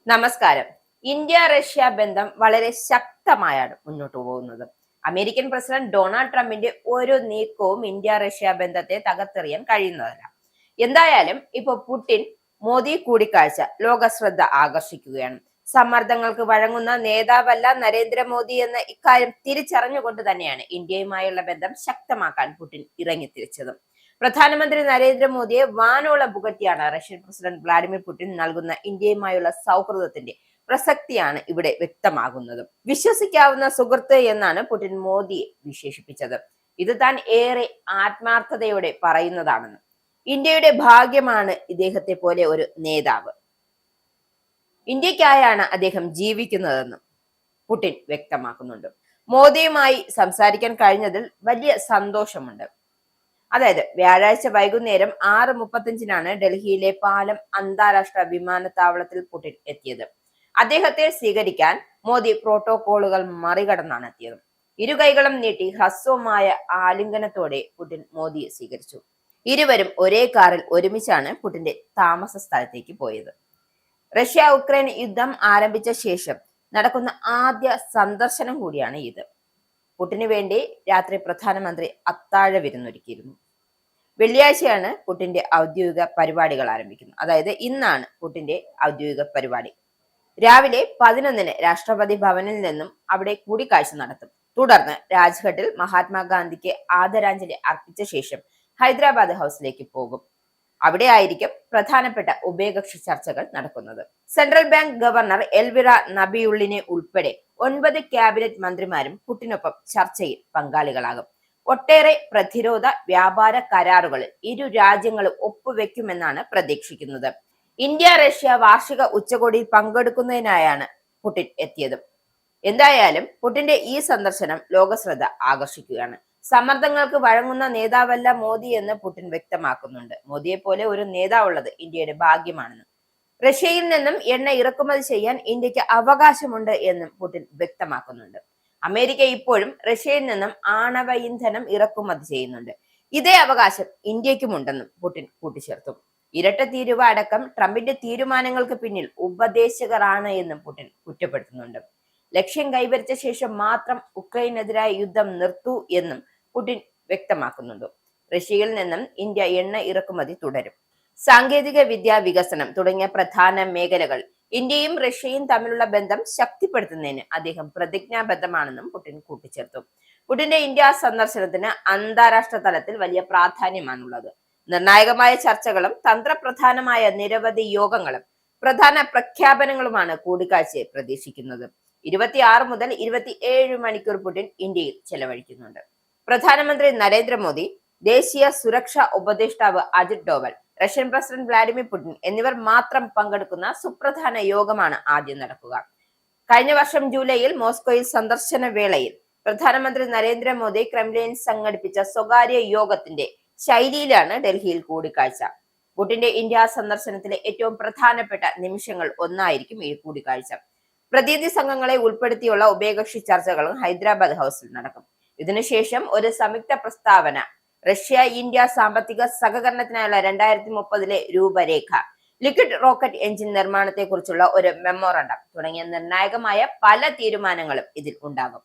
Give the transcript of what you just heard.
നമസ്കാരം. India Russia ബന്ധം വളരെ ശക്തമായാണ് മുന്നോട്ട് പോകുന്നത്. അമേരിക്കൻ പ്രസിഡന്റ് ഡൊണാൾഡ് ട്രംപിന്റെ ഓരോ നീക്കവും ഇന്ത്യ റഷ്യ ബന്ധത്തെ തകർത്തെറിയാൻ കഴിയുന്നതല്ല. എന്തായാലും ഇപ്പൊ പുടിൻ മോദി കൂടിക്കാഴ്ച ലോക ശ്രദ്ധ ആകർഷിക്കുകയാണ്. സമ്മർദ്ദങ്ങൾക്ക് വഴങ്ങുന്ന നേതാവല്ല നരേന്ദ്രമോദി എന്ന ഇക്കാര്യം തിരിച്ചറിഞ്ഞുകൊണ്ട് തന്നെയാണ് ഇന്ത്യയുമായുള്ള ബന്ധം ശക്തമാക്കാൻ പുടിൻ ഇറങ്ങിത്തിരിച്ചത്. പ്രധാനമന്ത്രി നരേന്ദ്രമോദിയെ വാനോളം പുകഴ്ത്തിയാണ് റഷ്യൻ പ്രസിഡന്റ് വ്ളാഡിമിർ പുടിൻ നൽകുന്ന ഇന്ത്യയുമായുള്ള സൗഹൃദത്തിന്റെ പ്രസക്തിയാണ് ഇവിടെ വ്യക്തമാകുന്നത്. വിശ്വസിക്കാവുന്ന സുഹൃത്ത് എന്നാണ് പുടിൻ മോദിയെ വിശേഷിപ്പിച്ചത്. ഇത് താൻ ഏറെ ആത്മാർത്ഥതയോടെ പറയുന്നതാണെന്ന്. ഇന്ത്യയുടെ ഭാഗ്യമാണ് ഇദ്ദേഹത്തെ പോലെ ഒരു നേതാവ്. ഇന്ത്യക്കായാണ് അദ്ദേഹം ജീവിക്കുന്നതെന്നും പുടിൻ വ്യക്തമാക്കുന്നുണ്ട്. മോദിയുമായി സംസാരിക്കാൻ കഴിഞ്ഞതിൽ വലിയ സന്തോഷമുണ്ട്. അതായത് വ്യാഴാഴ്ച വൈകുന്നേരം 6:35 ഡൽഹിയിലെ പാലം അന്താരാഷ്ട്ര വിമാനത്താവളത്തിൽ പുടിൻ എത്തിയത്. അദ്ദേഹത്തെ സ്വീകരിക്കാൻ മോദി പ്രോട്ടോകോളുകൾ മറികടന്നാണ് എത്തിയത്. ഇരു കൈകളും നീട്ടി ഹ്രസ്വമായ ആലിംഗനത്തോടെ പുടിൻ മോദിയെ സ്വീകരിച്ചു. ഇരുവരും ഒരേ കാറിൽ ഒരുമിച്ചാണ് പുടിന്റെ താമസ സ്ഥലത്തേക്ക് പോയത്. റഷ്യ ഉക്രൈൻ യുദ്ധം ആരംഭിച്ച ശേഷം നടക്കുന്ന ആദ്യ സന്ദർശനം കൂടിയാണ് ഇത്. പുടിന് വേണ്ടി രാത്രി പ്രധാനമന്ത്രി അത്താഴ വിരുന്നൊരുക്കിയിരുന്നു. വെള്ളിയാഴ്ചയാണ് പുടിന്റെ ഔദ്യോഗിക പരിപാടികൾ ആരംഭിക്കുന്നത്. അതായത് ഇന്നാണ് പുടിന്റെ ഔദ്യോഗിക പരിപാടി. രാവിലെ 11-ന് രാഷ്ട്രപതി ഭവനിൽ നിന്നും അവിടെ കൂടിക്കാഴ്ച നടത്തും. തുടർന്ന് രാജ്ഘട്ടിൽ മഹാത്മാഗാന്ധിക്ക് ആദരാഞ്ജലി അർപ്പിച്ച ശേഷം ഹൈദരാബാദ് ഹൗസിലേക്ക് പോകും. അവിടെ ആയിരിക്കും പ്രധാനപ്പെട്ട ഉഭയകക്ഷി ചർച്ചകൾ നടക്കുന്നത്. സെൻട്രൽ ബാങ്ക് ഗവർണർ എൽവിറ നബിയുള്ളിനെ ഉൾപ്പെടെ 9 ക്യാബിനറ്റ് മന്ത്രിമാരും പുടിനൊപ്പം ചർച്ചയിൽ പങ്കാളികളാകും. ഒട്ടേറെ പ്രതിരോധ വ്യാപാര കരാറുകളിൽ ഇരു രാജ്യങ്ങളും ഒപ്പുവെക്കുമെന്നാണ് പ്രതീക്ഷിക്കുന്നത്. ഇന്ത്യ റഷ്യ വാർഷിക ഉച്ചകോടിയിൽ പങ്കെടുക്കുന്നതിനായാണ് പുടിൻ എത്തിയത്. എന്തായാലും പുടിന്റെ ഈ സന്ദർശനം ലോകശ്രദ്ധ ആകർഷിക്കുകയാണ്. സമ്മർദ്ദങ്ങൾക്ക് വഴങ്ങുന്ന നേതാവല്ല മോദി എന്ന് പുടിൻ വ്യക്തമാക്കുന്നുണ്ട്. മോദിയെ പോലെ ഒരു നേതാവുള്ളത് ഇന്ത്യയുടെ ഭാഗ്യമാണെന്നും റഷ്യയിൽ നിന്നും എണ്ണ ഇറക്കുമതി ചെയ്യാൻ ഇന്ത്യക്ക് അവകാശമുണ്ട് എന്നും പുടിൻ വ്യക്തമാക്കുന്നുണ്ട്. അമേരിക്ക ഇപ്പോഴും റഷ്യയിൽ നിന്നും ആണവ ഇന്ധനം ഇറക്കുമതി ചെയ്യുന്നുണ്ട്. ഇതേ അവകാശം ഇന്ത്യക്കുമുണ്ടെന്നും പുടിൻ കൂട്ടിച്ചേർത്തു. ഇരട്ട തീരുവ അടക്കം ട്രംപിന്റെ തീരുമാനങ്ങൾക്ക് പിന്നിൽ ഉപദേശകരാണ് എന്നും പുടിൻ കുറ്റപ്പെടുത്തുന്നുണ്ട്. ലക്ഷ്യം കൈവരിച്ച ശേഷം മാത്രം ഉക്രൈനെതിരായ യുദ്ധം നിർത്തൂ എന്നും പുടിൻ വ്യക്തമാക്കുന്നുണ്ട്. റഷ്യയിൽ നിന്നും ഇന്ത്യ എണ്ണ ഇറക്കുമതി തുടരും. സാങ്കേതിക വിദ്യാ വികസനം തുടങ്ങിയ പ്രധാന മേഖലകൾ ഇന്ത്യയും റഷ്യയും തമ്മിലുള്ള ബന്ധം ശക്തിപ്പെടുത്തുന്നതിന് അദ്ദേഹം പ്രതിജ്ഞാബദ്ധമാണെന്നും പുടിൻ കൂട്ടിച്ചേർത്തു. പുടിന്റെ ഇന്ത്യ സന്ദർശനത്തിന് അന്താരാഷ്ട്ര തലത്തിൽ വലിയ പ്രാധാന്യമാണുള്ളത്. നിർണായകമായ ചർച്ചകളും തന്ത്രപ്രധാനമായ നിരവധി യോഗങ്ങളും പ്രധാന പ്രഖ്യാപനങ്ങളുമാണ് കൂടിക്കാഴ്ചയെ പ്രതീക്ഷിക്കുന്നത്. 26 മുതൽ 27 മണിക്കൂർ പുടിൻ ഇന്ത്യയിൽ ചെലവഴിക്കുന്നുണ്ട്. പ്രധാനമന്ത്രി നരേന്ദ്രമോദി, ദേശീയ സുരക്ഷാ ഉപദേഷ്ടാവ് Ajith Doval, Russian president Vladimir Putin എന്നിവർ മാത്രം പങ്കെടുക്കുന്ന സുപ്രധാന യോഗമാണ് ആദ്യം നടക്കുക. കഴിഞ്ഞ വർഷം ജൂലൈയിൽ മോസ്കോയിൽ സന്ദർശന വേളയിൽ പ്രധാനമന്ത്രി നരേന്ദ്രമോദി ക്രെംലിൻ സംഘടിപ്പിച്ച സ്വകാര്യ യോഗത്തിന്റെ ശൈലിയിലാണ് ഡൽഹിയിൽ കൂടിക്കാഴ്ച. പുടിന്റെ ഇന്ത്യ സന്ദർശനത്തിലെ ഏറ്റവും പ്രധാനപ്പെട്ട നിമിഷങ്ങൾ ഒന്നായിരിക്കും ഈ കൂടിക്കാഴ്ച. പ്രതിനിധി സംഘങ്ങളെ ഉൾപ്പെടുത്തിയുള്ള ഉഭയകക്ഷി ചർച്ചകളും ഹൈദരാബാദ് ഹൗസിൽ നടക്കും. ഇതിനുശേഷം ഒരു സംയുക്ത പ്രസ്താവന, റഷ്യ ഇന്ത്യ സാമ്പത്തിക സഹകരണത്തിനായുള്ള 2030 രൂപരേഖ, ലിക്വിഡ് റോക്കറ്റ് എഞ്ചിൻ നിർമ്മാണത്തെക്കുറിച്ചുള്ള ഒരു മെമ്മോറണ്ടം തുടങ്ങിയ നിർണായകമായ പല തീരുമാനങ്ങളും ഇതിൽ ഉണ്ടാകും.